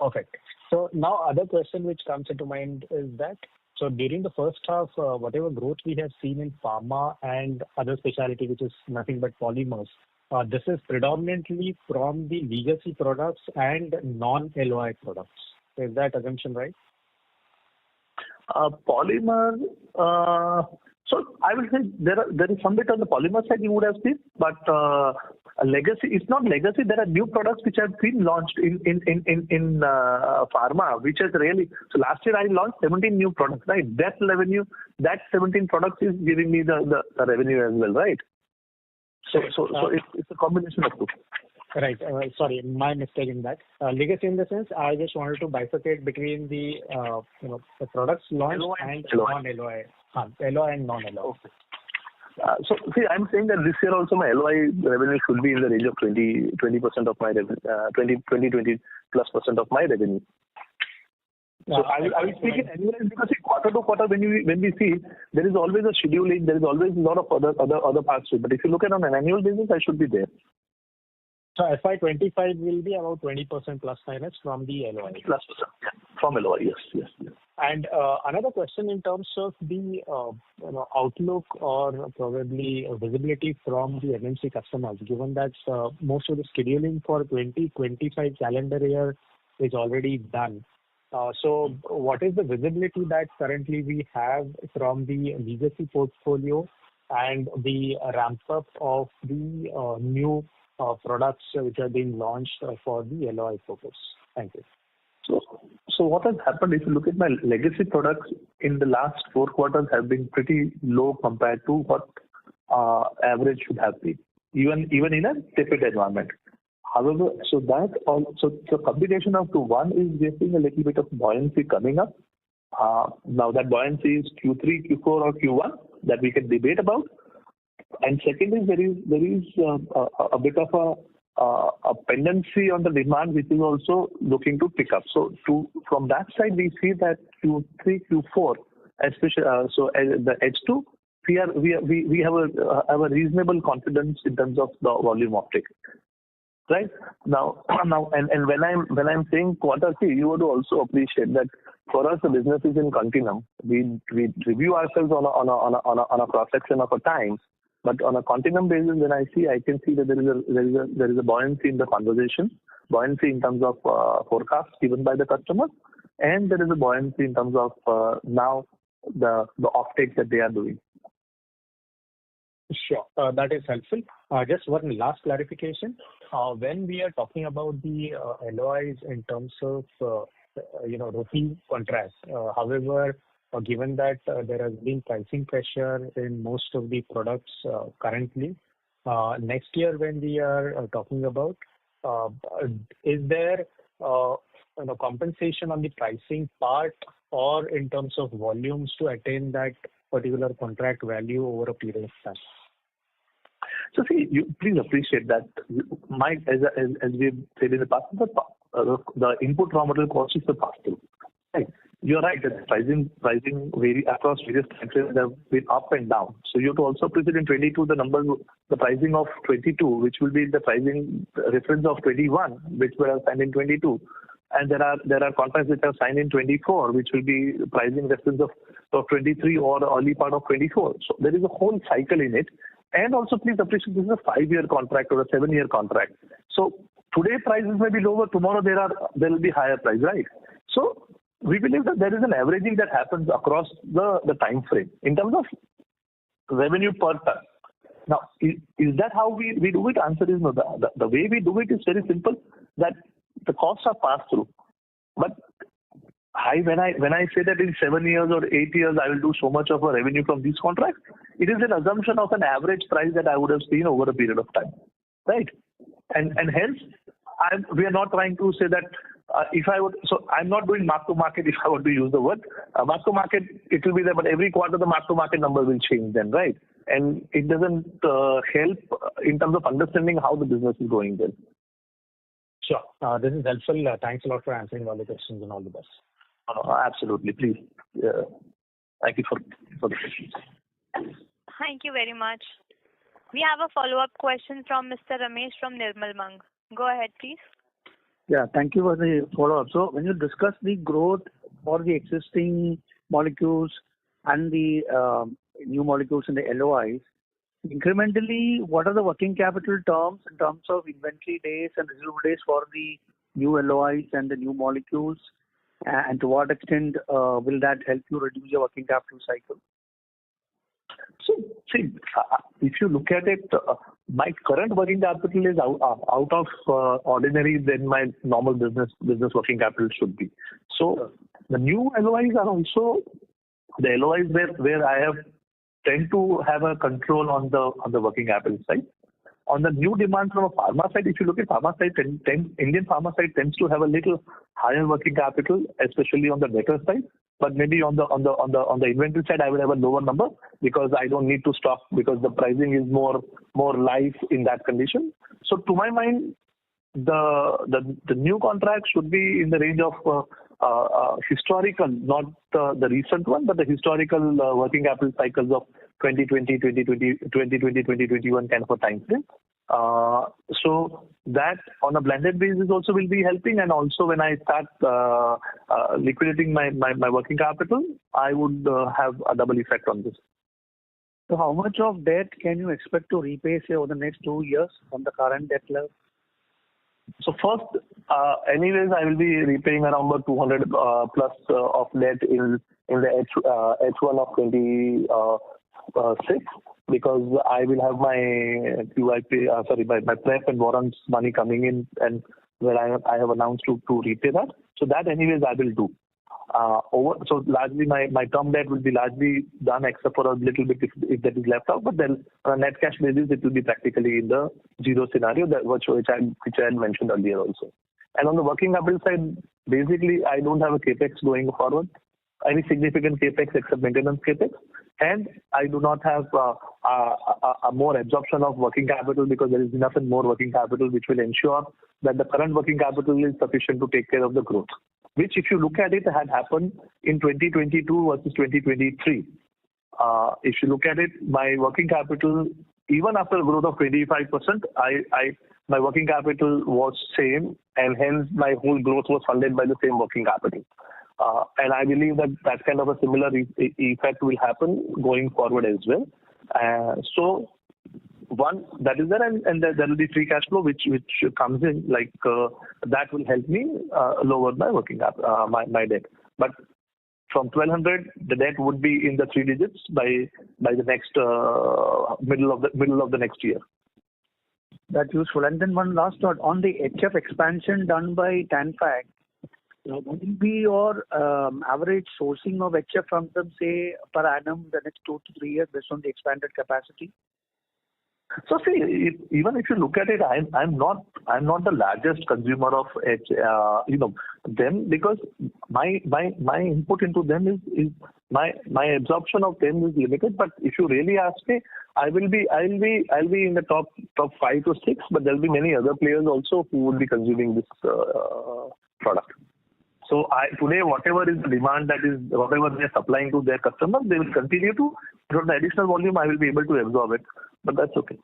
Perfect. So now other question which comes into mind is that, so during the first half, whatever growth we have seen in pharma and other specialty, which is nothing but polymers, this is predominantly from the legacy products and non-LOI products. Is that assumption right? Polymer. So I will say there is some bit on the polymer side you would have seen, but legacy. It's not legacy. There are new products which have been launched in pharma, which has really. So last year I launched 17 new products. Right, that revenue, that 17 products is giving me the revenue as well. Right. So it's a combination of two. Right. Sorry, my mistake in that. Legacy in the sense, I just wanted to bifurcate between the the products launched and non-LOI. LOI and non-LOI. Okay. So see, I'm saying that this year also my LOI revenue should be in the range of 20% of my revenue, 20 plus % of my revenue. So I will speak in annual because quarter to quarter when we see, there is always a scheduling, there is always a lot of other parts to it. But if you look at on an annual basis, I should be there. So FY25 will be about 20% plus minus from the LOI. Plus from LOI, yes. And another question in terms of the outlook or probably visibility from the MNC customers, given that most of the scheduling for 2025 calendar year is already done. So what is the visibility that currently we have from the legacy portfolio and the ramp up of the new products which are being launched for the LOI focus? Thank you. So what has happened, if you look at my legacy products in the last 4 quarters have been pretty low compared to what average should have been, even in a tepid environment. However, so the combination of the one is getting a little bit of buoyancy coming up. Now that buoyancy is Q3, Q4 or Q1 that we can debate about. And second is there is a bit of a pendency on the demand which is also looking to pick up. So from that side we see that Q3, Q4, especially the H2, we have a reasonable confidence in terms of the volume uptake. Right now, and when I'm saying quarter three, you would also appreciate that for us the business is in continuum. We review ourselves on a cross section of a time, but on a continuum basis, when I can see that there is a buoyancy in the conversation, buoyancy in terms of forecasts given by the customer, and there is a buoyancy in terms of now the offtake that they are doing. Sure, that is helpful. Just one last clarification. When we are talking about the LOIs in terms of routine contracts, however, given that there has been pricing pressure in most of the products currently, next year when we are talking about, is there compensation on the pricing part or in terms of volumes to attain that particular contract value over a period of time? So see, you please appreciate that as we've said in the past, the input raw material cost is the pass-through. Right. You're right that pricing vary across various countries have been up and down. So you have to also appreciate in 22 the pricing of 22, which will be the pricing reference of 21, which were signed in 22. And there are contracts which are signed in 24, which will be pricing reference of 23 or the early part of 24. So there is a whole cycle in it. And also please appreciate this is a 5-year contract or a 7-year contract. So today prices may be lower, tomorrow there will be higher price, right? So we believe that there is an averaging that happens across the time frame in terms of revenue per ton. Now, is that how we do it? Answer is no. The way we do it is very simple, that the costs are passed through. But when I say that in 7 years or 8 years I will do so much of a revenue from these contracts, it is an assumption of an average price that I would have seen over a period of time, right? And hence, we are not trying to say that I'm not doing mark to market if I were to use the word. Mark to market, it will be there, but every quarter the mark to market number will change then, right? And it doesn't help in terms of understanding how the business is going then. Sure. This is helpful. Thanks a lot for answering all the questions and all the best. Absolutely. Please. Thank you for the questions. Thank you very much. We have a follow-up question from Mr. Ramesh from Nirmal Bang. Go ahead, please. Yeah, thank you for the follow-up. So when you discuss the growth for the existing molecules and the new molecules in the LOIs, incrementally, what are the working capital terms in terms of inventory days and receivable days for the new LOIs and the new molecules? And to what extent will that help you reduce your working capital cycle? So, see, if you look at it, my current working capital is out of ordinary than my normal business working capital should be. So, the new LOIs are also the LOIs where I tend to have a control on the working capital side. On the new demand from a pharma side, if you look at pharma side, Indian pharma side tends to have a little higher working capital, especially on the debtor side. But maybe on the inventory side, I will have a lower number because I don't need to stock because the pricing is more live in that condition. So to my mind, the new contract should be in the range of historical, not the recent one, but the historical working capital cycles of 2020, 2021 kind of a time frame. So that on a blended basis also will be helping, and also when I start liquidating my working capital, I would have a double effect on this. So how much of debt can you expect to repay, say, over the next 2 years from the current debt level? So first, anyways, I will be repaying around about 200 plus of debt in the H1 of 26 because I will have my my prep and warrants money coming in, and where I have announced to repay that. So that anyways I will do. So largely my term debt will be largely done except for a little bit if that is left out. But then on a net cash basis, it will be practically in the zero scenario which I had mentioned earlier also. And on the working capital side, basically I don't have a capex going forward, any significant capex except maintenance capex, and I do not have a more absorption of working capital because there is enough and more working capital which will ensure that the current working capital is sufficient to take care of the growth. Which, if you look at it, had happened in 2022 versus 2023. If you look at it, my working capital, even after a growth of 25%, my working capital was same, and hence my whole growth was funded by the same working capital. And I believe that kind of a similar effect will happen going forward as well. So one, that is there, and there will be free cash flow which comes in, like that will help me lower my working capital, my debt. But from 1,200, the debt would be in the 3 digits by the next middle of the next year. That's useful. And then one last thought on the HF expansion done by TANFAC. What will be your average sourcing of HF from them, say, per annum the next 2 to 3 years based on the expanded capacity? So see, even if you look at it, I'm not the largest consumer of them, because my input into them is my absorption of them is limited. But if you really ask me, I'll be in the top 5 to 6, but there'll be many other players also who will be consuming this product. So today, whatever is the demand, that is whatever they are supplying to their customers, they will continue to. From the additional volume, I will be able to absorb it, but that's okay.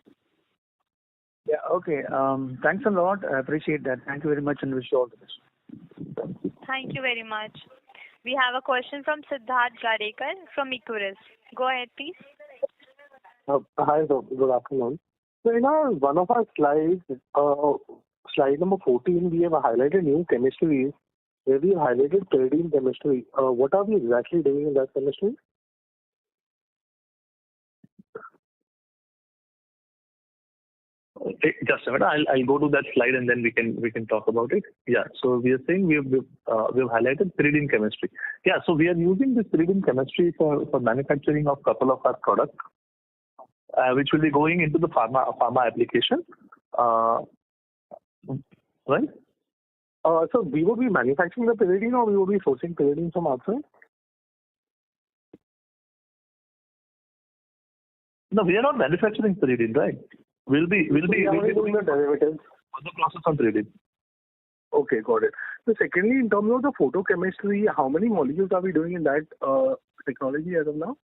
Yeah, okay. Thanks a lot. I appreciate that. Thank you very much and wish you all the best. Thank you very much. We have a question from Siddharth Garekar from Equirus. Go ahead, please. Hi, sir. Good afternoon. So in one of our slides, slide number 14, we have highlighted new chemistries where we have highlighted pyridine chemistry. What are we exactly doing in that chemistry? Just a minute. I'll go to that slide and then we can talk about it. Yeah. So we are saying we've highlighted pyridine chemistry. Yeah. So we are using this pyridine chemistry for manufacturing of couple of our products, which will be going into the pharma application. Right. So we will be manufacturing the pyridine, or we will be sourcing pyridine from outside? No, we are not manufacturing pyridine, right? We'll be doing the derivatives. The process on pyridine. Okay, got it. So secondly, in terms of the photochemistry, how many molecules are we doing in that technology as of now?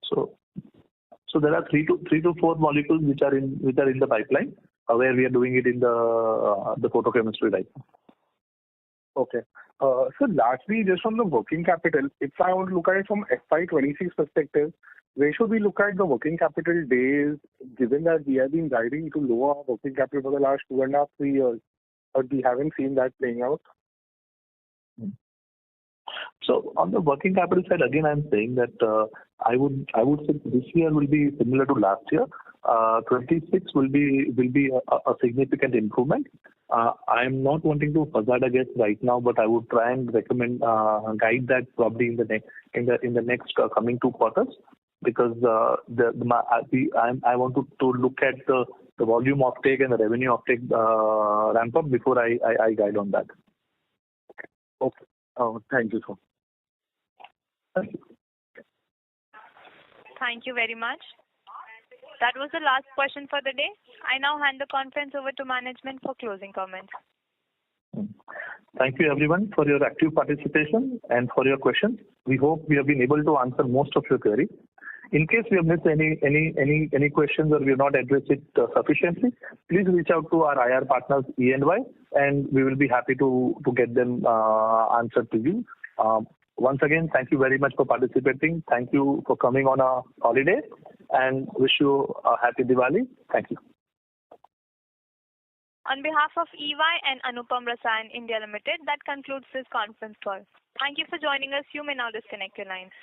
So there are 3 to 4 molecules which are in the pipeline, where we are doing it in the photochemistry right now. Okay. So lastly, just on the working capital, if I want to look at it from FY26 perspective, where should we look at the working capital days, given that we have been guiding to lower working capital for the last 2.5, 3 years, but we haven't seen that playing out? So on the working capital side, again, I'm saying that I would say this year will be similar to last year. 26 will be a significant improvement. I'm not wanting to hazard a guess right now, but I would try and recommend guide that probably in the next coming 2 quarters, because I want to look at the volume offtake and the revenue offtake ramp up before I guide on that. Okay. Thank you, sir. Thank you. Thank you very much. That was the last question for the day. I now hand the conference over to management for closing comments. Thank you everyone for your active participation and for your questions. We hope we have been able to answer most of your queries. In case we have missed any questions or we have not addressed it sufficiently, please reach out to our IR partners E&Y, and we will be happy to get them answered to you. Once again, thank you very much for participating. Thank you for coming on a holiday, and wish you a happy Diwali. Thank you. On behalf of EY and Anupam Rasayan India Limited, that concludes this conference call. Thank you for joining us. You may now disconnect your lines.